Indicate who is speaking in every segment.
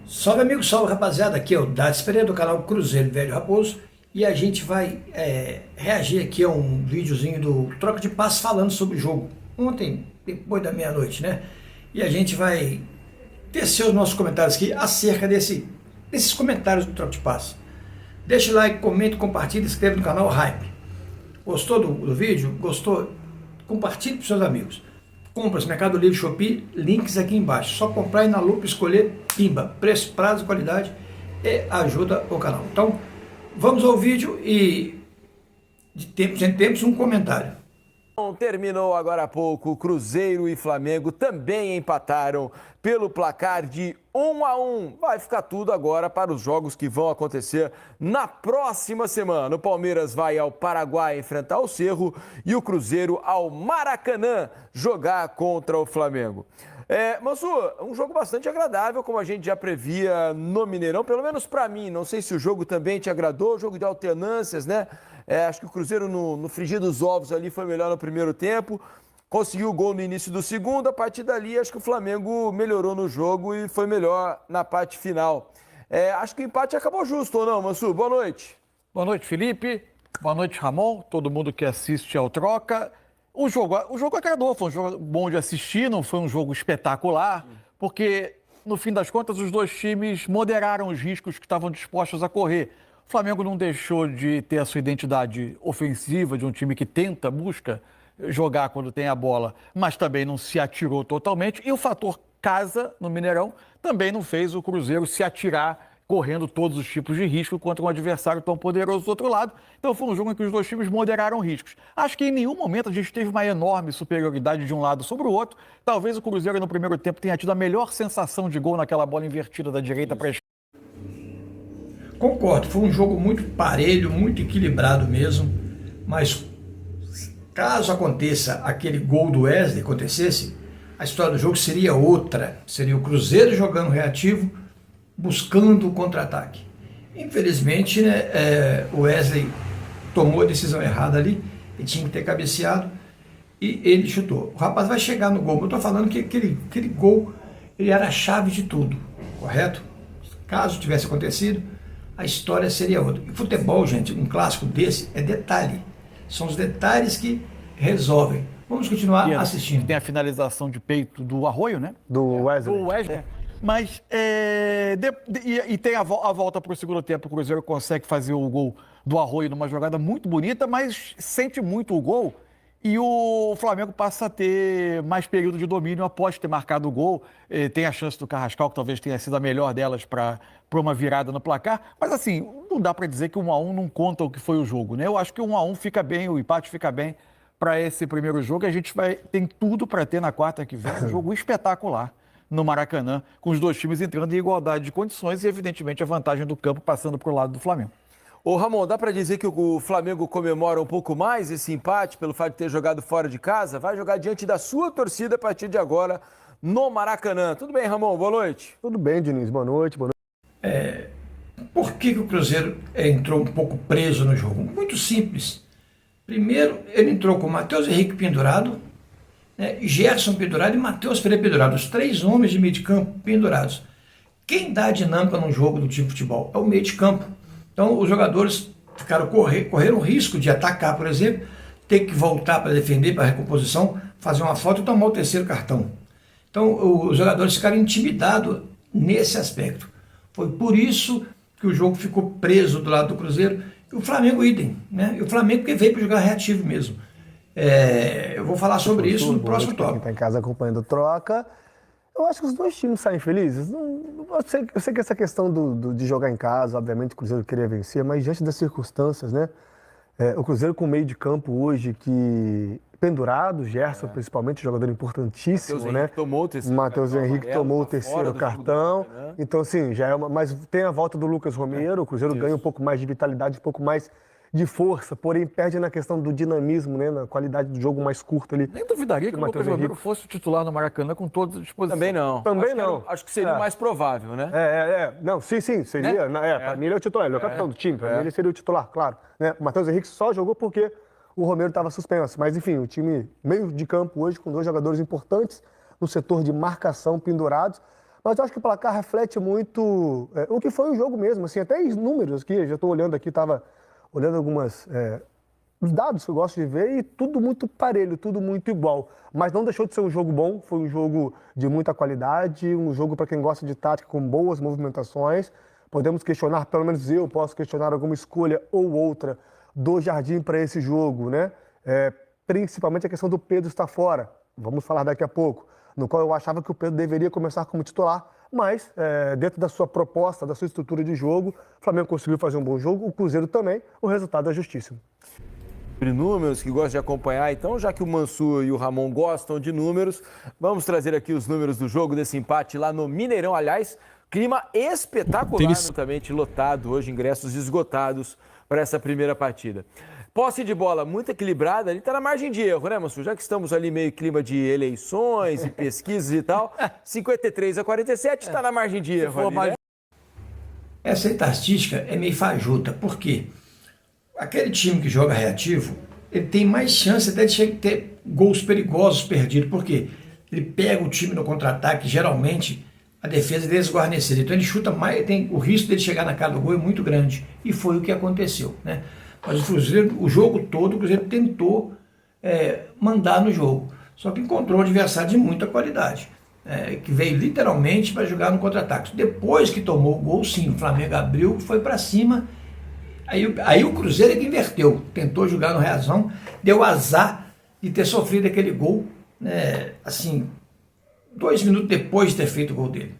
Speaker 1: Salve amigo, salve rapaziada, aqui é o Dades Pereira do canal Cruzeiro Velho Raposo e a gente vai reagir aqui a um videozinho do Troca de Passes falando sobre o jogo ontem, depois da meia-noite, né? E a gente vai tecer os nossos comentários aqui acerca desses comentários do Troca de Passes. Deixa o like, comenta, compartilha, inscreve no canal Hype. Gostou do vídeo? Gostou? Compartilhe com seus amigos. Compras, Mercado Livre, Shopee, links aqui embaixo. Só comprar e na lupa escolher, pimba, preço, prazo, qualidade e ajuda o canal. Então, vamos ao vídeo e de tempos em tempos um comentário.
Speaker 2: Terminou agora há pouco, Cruzeiro e Flamengo também empataram pelo placar de 1-1. Vai ficar tudo agora para os jogos que vão acontecer na próxima semana. O Palmeiras vai ao Paraguai enfrentar o Cerro e o Cruzeiro ao Maracanã jogar contra o Flamengo. Mansu, um jogo bastante agradável, como a gente já previa no Mineirão, pelo menos para mim. Não sei se o jogo também te agradou, jogo de alternâncias, né? Acho que o Cruzeiro no frigir dos ovos ali foi melhor no primeiro tempo, conseguiu o gol no início do segundo, a partir dali acho que o Flamengo melhorou no jogo e foi melhor na parte final. Acho que o empate acabou justo, ou não, Mansu? Boa noite.
Speaker 3: Boa noite, Felipe. Boa noite, Ramon. Todo mundo que assiste ao Troca. O jogo agradou, foi um jogo bom de assistir, não foi um jogo espetacular, porque, no fim das contas, os dois times moderaram os riscos que estavam dispostos a correr. O Flamengo não deixou de ter a sua identidade ofensiva, de um time que tenta, busca jogar quando tem a bola, mas também não se atirou totalmente. E o fator casa no Mineirão também não fez o Cruzeiro se atirar correndo todos os tipos de risco contra um adversário tão poderoso do outro lado. Então foi um jogo em que os dois times moderaram riscos. Acho que em nenhum momento a gente teve uma enorme superioridade de um lado sobre o outro. Talvez o Cruzeiro no primeiro tempo tenha tido a melhor sensação de gol naquela bola invertida da direita para a esquerda.
Speaker 1: Concordo, foi um jogo muito parelho, muito equilibrado mesmo, mas caso aconteça aquele gol do Wesley, acontecesse, a história do jogo seria outra. Seria o Cruzeiro jogando reativo, buscando o contra-ataque. Infelizmente, né, o Wesley tomou a decisão errada ali, ele tinha que ter cabeceado e ele chutou. O rapaz vai chegar no gol, eu estou falando que aquele gol ele era a chave de tudo, correto? Caso tivesse acontecido, a história seria outra. E futebol, gente, um clássico desse é detalhe. São os detalhes que resolvem. Vamos continuar assistindo.
Speaker 3: Tem a finalização de peito do Arroio, né?
Speaker 4: Do Wesley.
Speaker 3: Do Wesley. Mas tem a volta para o segundo tempo, o Cruzeiro consegue fazer o gol do Arroio numa jogada muito bonita, mas sente muito o gol e o Flamengo passa a ter mais período de domínio após ter marcado o gol. Tem a chance do Carrascal, que talvez tenha sido a melhor delas para uma virada no placar, mas assim, não dá para dizer que o 1-1 não conta o que foi o jogo, né? Eu acho que o 1-1 fica bem, o empate fica bem para esse primeiro jogo, e a gente tem tudo para ter na quarta que vem um jogo espetacular no Maracanã, com os dois times entrando em igualdade de condições e, evidentemente, a vantagem do campo passando para o lado do Flamengo.
Speaker 2: Ô Ramon, dá para dizer que o Flamengo comemora um pouco mais esse empate pelo fato de ter jogado fora de casa? Vai jogar diante da sua torcida a partir de agora no Maracanã. Tudo bem, Ramon? Boa noite.
Speaker 4: Tudo bem, Diniz. Boa noite. Boa noite.
Speaker 1: Por que o Cruzeiro entrou um pouco preso no jogo? Muito simples. Primeiro, ele entrou com Matheus Henrique pendurado, Gerson pendurado e Matheus Pereira pendurado. Os três homens de meio de campo pendurados. Quem dá a dinâmica num jogo do time de futebol é o meio de campo. Então os jogadores correram o risco de atacar, por exemplo, ter que voltar para defender, para recomposição, fazer uma falta e tomar o terceiro cartão. Então os jogadores ficaram intimidados nesse aspecto. Foi por isso que o jogo ficou preso do lado do Cruzeiro. E o Flamengo idem, né? E o Flamengo que veio para jogar reativo mesmo. Eu vou falar sobre isso no próximo tópico.
Speaker 4: Quem está em casa acompanhando a Troca, eu acho que os dois times saem felizes. Eu sei que essa questão de jogar em casa, obviamente o Cruzeiro queria vencer, mas diante das circunstâncias, né? O Cruzeiro com meio de campo hoje que pendurado, Gerson principalmente, jogador importantíssimo, né? Matheus Henrique tomou o terceiro cartão. Então, assim, já é mas tem a volta do Lucas Romero, o Cruzeiro ganha um pouco mais de vitalidade, um pouco mais de força, porém perde na questão do dinamismo, né? Na qualidade do jogo mais curto ali.
Speaker 3: Nem duvidaria que o Lucas Romero fosse o titular no Maracanã com toda a disposição.
Speaker 2: Também não.
Speaker 4: Também não.
Speaker 2: Acho que seria o mais provável, né?
Speaker 4: Não, sim, seria. Né? Para mim ele é o titular, ele é o capitão do time, para mim ele seria o titular, claro. Né? O Matheus Henrique só jogou porque o Romero estava suspenso. Mas enfim, o time meio de campo hoje com dois jogadores importantes no setor de marcação pendurados. Mas eu acho que o placar reflete muito o que foi o jogo mesmo, assim, até os números aqui, já estou olhando aqui, estava olhando os dados que eu gosto de ver e tudo muito parelho, tudo muito igual. Mas não deixou de ser um jogo bom, foi um jogo de muita qualidade, um jogo para quem gosta de tática com boas movimentações. Podemos questionar, pelo menos eu posso questionar alguma escolha ou outra do Jardim para esse jogo, né? Principalmente a questão do Pedro estar fora, vamos falar daqui a pouco, no qual eu achava que o Pedro deveria começar como titular, mas dentro da sua proposta, da sua estrutura de jogo, o Flamengo conseguiu fazer um bom jogo, o Cruzeiro também, o resultado é justíssimo.
Speaker 2: Números que gosta de acompanhar, então, já que o Mansur e o Ramon gostam de números, vamos trazer aqui os números do jogo desse empate lá no Mineirão. Aliás, clima espetacular, totalmente lotado hoje, ingressos esgotados para essa primeira partida. Posse de bola muito equilibrada, ali está na margem de erro, né, Mansur? Já que estamos ali meio clima de eleições e pesquisas e tal, 53-47 está na margem de erro ali, né?
Speaker 1: Essa estatística é meio fajuta, por quê? Aquele time que joga reativo, ele tem mais chance até de ter gols perigosos perdidos, porque ele pega o time no contra-ataque, geralmente a defesa é desguarnecida, então ele chuta mais, o risco dele chegar na cara do gol é muito grande, e foi o que aconteceu, né? Mas o Cruzeiro, o jogo todo, o Cruzeiro tentou mandar no jogo, só que encontrou um adversário de muita qualidade, que veio literalmente para jogar no contra-ataque. Depois que tomou o gol, sim, o Flamengo abriu, foi para cima. Aí o Cruzeiro é que inverteu, tentou jogar no reação, deu azar de ter sofrido aquele gol, né, assim, 2 minutos depois de ter feito o gol dele.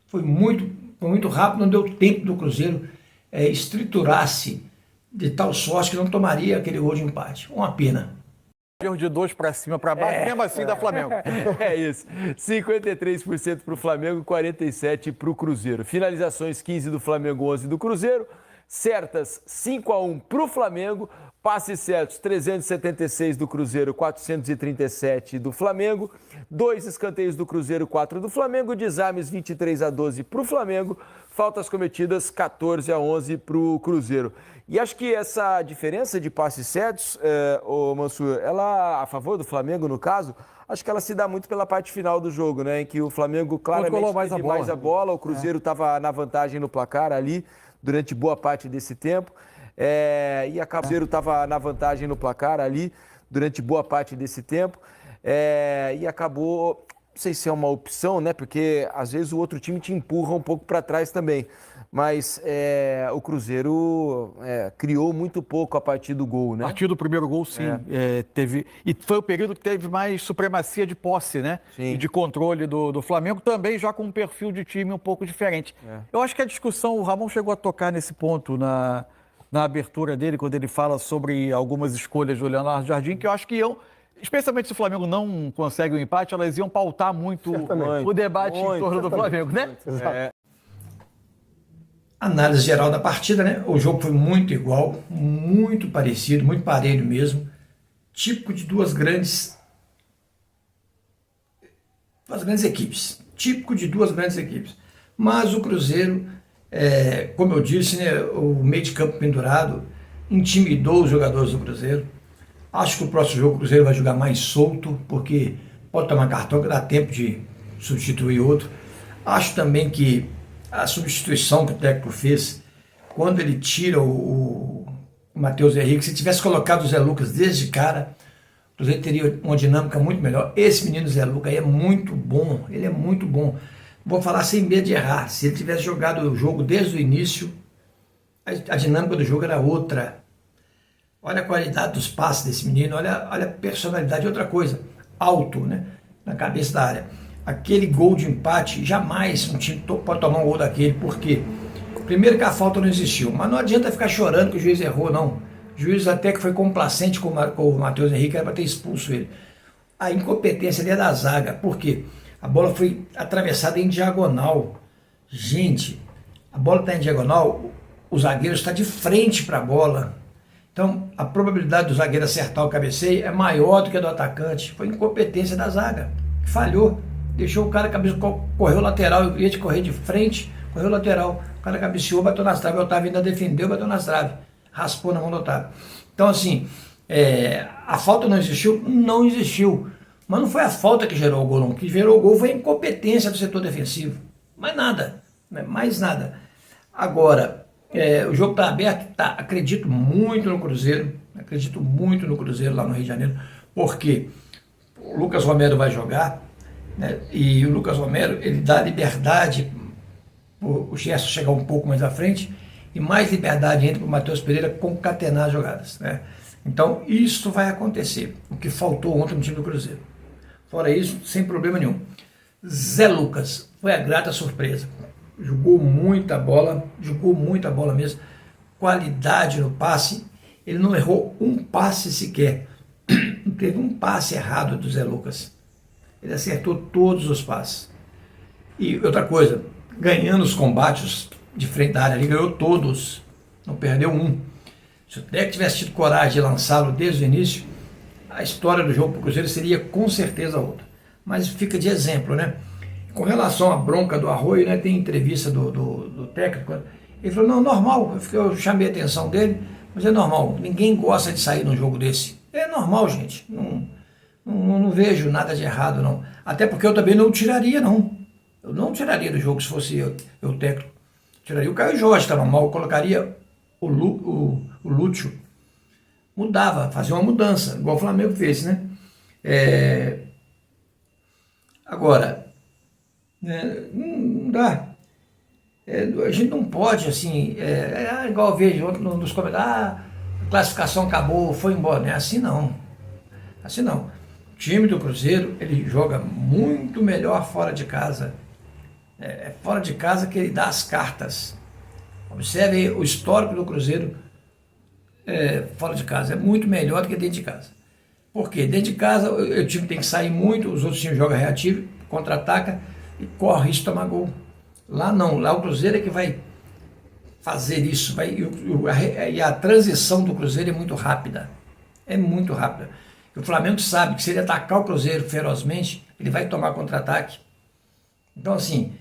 Speaker 1: Foi muito rápido, não deu tempo do Cruzeiro estriturar-se de tal sorte que não tomaria aquele gol de empate. Uma pena.
Speaker 3: Erro de 2 para cima, para baixo, mesmo assim dá Flamengo.
Speaker 2: É isso. 53% para o Flamengo, 47% para o Cruzeiro. Finalizações 15 do Flamengo, 11 do Cruzeiro. Certas 5-1 para o Flamengo, passes certos 376 do Cruzeiro, 437 do Flamengo, 2 escanteios do Cruzeiro, 4 do Flamengo, desarmes 23-12 para o Flamengo, faltas cometidas 14-11 para o Cruzeiro. E acho que essa diferença de passes certos, Mansur, ela a favor do Flamengo no caso, acho que ela se dá muito pela parte final do jogo, né? Em que o Flamengo claramente teve mais a bola, o Cruzeiro estava na vantagem no placar ali, durante boa parte desse tempo, e a Cruzeiro estava na vantagem no placar ali, durante boa parte desse tempo, e acabou, não sei se é uma opção, né, porque às vezes o outro time te empurra um pouco para trás também, mas o Cruzeiro criou muito pouco a partir do gol, né?
Speaker 3: A partir do primeiro gol, sim. Teve, e foi o período que teve mais supremacia de posse, né?
Speaker 2: Sim.
Speaker 3: E de controle do Flamengo, também já com um perfil de time um pouco diferente. Eu acho que a discussão, o Ramon chegou a tocar nesse ponto na abertura dele, quando ele fala sobre algumas escolhas do Leonardo Jardim, que eu acho que especialmente se o Flamengo não consegue o empate, elas iam pautar muito o debate em torno do Flamengo, né?
Speaker 1: Análise geral da partida, né? O jogo foi muito igual, muito parecido, muito parelho mesmo. Típico de duas grandes equipes. Típico de duas grandes equipes. Mas o Cruzeiro, como eu disse, né, o meio de campo pendurado intimidou os jogadores do Cruzeiro. Acho que o próximo jogo o Cruzeiro vai jogar mais solto, porque pode tomar cartão que dá tempo de substituir outro. Acho também que a substituição que o técnico fez, quando ele tira o Matheus Henrique, se tivesse colocado o Zé Lucas desde cara, o Cruzeiro teria uma dinâmica muito melhor. Esse menino Zé Lucas aí é muito bom, ele é muito bom. Vou falar sem medo de errar, se ele tivesse jogado o jogo desde o início, a dinâmica do jogo era outra. Olha a qualidade dos passes desse menino, olha a personalidade. Outra coisa, alto, né, na cabeça da área. Aquele gol de empate, jamais um time pode tomar um gol daquele, porque primeiro que a falta não existiu, mas não adianta ficar chorando que o juiz errou, não. O juiz até que foi complacente com o Matheus Henrique, era para ter expulso ele. A incompetência ali é da zaga, porque a bola foi atravessada em diagonal. Gente, a bola está em diagonal, o zagueiro está de frente para a bola. Então, a probabilidade do zagueiro acertar o cabeceio é maior do que a do atacante. Foi incompetência da zaga, falhou. Deixou o cara correu lateral, eu ia de correr de frente, correu lateral. O cara cabeceou, bateu nas traves, o Otávio ainda defendeu, bateu nas traves. Raspou na mão do Otávio. Então, assim, a falta não existiu? Não existiu. Mas não foi a falta que gerou o gol, não. O que gerou o gol foi a incompetência do setor defensivo. Mais nada, né? Mais nada. Agora, o jogo está aberto, tá, acredito muito no Cruzeiro lá no Rio de Janeiro, porque o Lucas Romero vai jogar, né? E o Lucas Romero, ele dá liberdade o Gerson chegar um pouco mais à frente e mais liberdade entre o Matheus Pereira concatenar as jogadas, né? Então, isso vai acontecer, o que faltou ontem no time do Cruzeiro. Fora isso, sem problema nenhum. Zé Lucas foi a grata surpresa. Jogou muita bola mesmo, qualidade no passe. Ele não errou um passe sequer. Não teve um passe errado do Zé Lucas. Ele acertou todos os passes. E outra coisa, ganhando os combates de frente da área, ele ganhou todos, não perdeu um. Se o Deck tivesse tido coragem de lançá-lo desde o início, a história do jogo para o Cruzeiro seria com certeza outra. Mas fica de exemplo, né? Com relação à bronca do Arroio, né, tem entrevista do técnico, ele falou, não, normal, eu chamei a atenção dele, mas é normal, ninguém gosta de sair num jogo desse. É normal, gente, não vejo nada de errado, não. Até porque eu também não o tiraria, não. Eu não tiraria do jogo se fosse eu técnico. Tiraria o Caio Jorge, estava mal, eu colocaria o Lúcio. Mudava, fazia uma mudança, igual o Flamengo fez, né? Agora, não dá. A gente não pode, assim, igual eu vejo nos comentários, a classificação acabou, foi embora. Não é assim não. Assim não. O time do Cruzeiro, ele joga muito melhor fora de casa. É fora de casa que ele dá as cartas. Observe o histórico do Cruzeiro fora de casa. É muito melhor do que dentro de casa. Por quê? Dentro de casa o time tem que sair muito, os outros times jogam reativo, contra-ataca e corre risco de tomar gol. Lá não, lá o Cruzeiro é que vai fazer isso. E a transição do Cruzeiro é muito rápida. É muito rápida. E o Flamengo sabe que se ele atacar o Cruzeiro ferozmente, ele vai tomar contra-ataque. Então assim,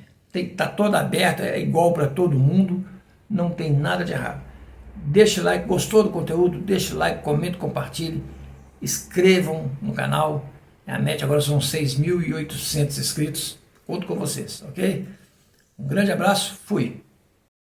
Speaker 1: tá toda aberta, é igual para todo mundo, não tem nada de errado. Deixa o like, gostou do conteúdo? Deixa o like, comente, compartilhe, inscrevam no canal. A meta agora são 6.800 inscritos. Conto com vocês, ok? Um grande abraço, fui!